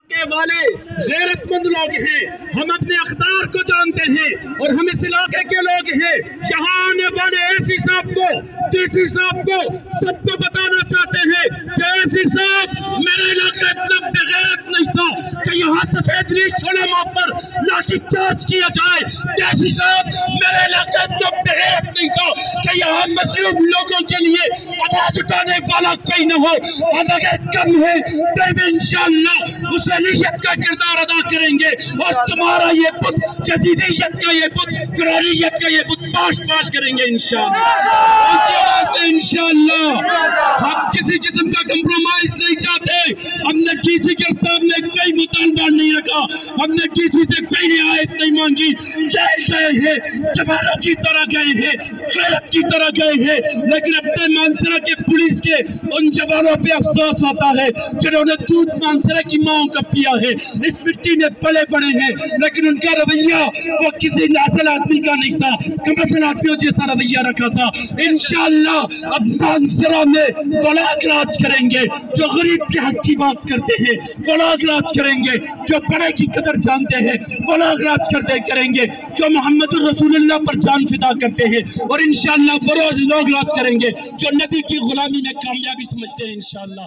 کے والے غیرت مند لوگ ہیں، ہم اپنے اقدار کو جانتے ہیں اور ہم اس علاقے کے لوگ ہیں۔ یہاں آنے والے ایسی صاحب کو، ڈی صاحب کو، سب کو بتانا چاہتے ہیں کہ ایسی صاحب میرے علاقے اتنا بغیرت نہیں تھا کہ یہاں سفید ریش علماء پر لاٹھی چارج کیا جائے۔ ڈی صاحب میرے علاقے اتنا بغیرت نہیں تھا کہ یہاں مظلوم لوگوں کے لیے آواز اٹھانے والا کوئی نہ ہو۔ ہم اگر کم ہے تو انشاءاللہ اس علیت کا کردار ادا کریں گے اور تمہارا یہ بت، یزیدیت کا یہ بت، فرعونیت کا یہ بت پاش کریں گے انشاءاللہ۔ ہم کسی قسم کا کمپرومائز نہیں چاہتے۔ ہم نے کسی کے سامنے کوئی مطالبہ نہیں رکھا، ہم نے کسی سے کوئی رعایت نہیں مانگی۔ جیل گئے ہیں، جوانوں کی طرح گئے ہیں، غیرت کی طرح گئے ہیں، لیکن اپنے مانسرہ کے پولیس کے ان جوانوں پہ افسوس ہوتا ہے جنہوں نے دودھ مانسرہ کی ماں کا پیا ہے، اس مٹی میں پلے بڑے ہیں، لیکن ان کا رویہ وہ کسی ناسل آدمی کا نہیں تھا، کمسل آدمیوں جیسا رویہ رکھا تھا۔ انشاءاللہ اب مانسرہ میں فلاق راج کریں گے، جو غریب کے حق کی بات کرتے ہیں فلاق راج کریں گے، جو بڑے کی قدر جانتے ہیں فلاق راج کریں گے، جو محمد الرسول اللہ پر جان فدا کرتے ہیں، اور انشاءاللہ وہ لوگ راج کریں گے جو نبی کی غلامی میں کامیابی سمجھتے ہیں انشاءاللہ۔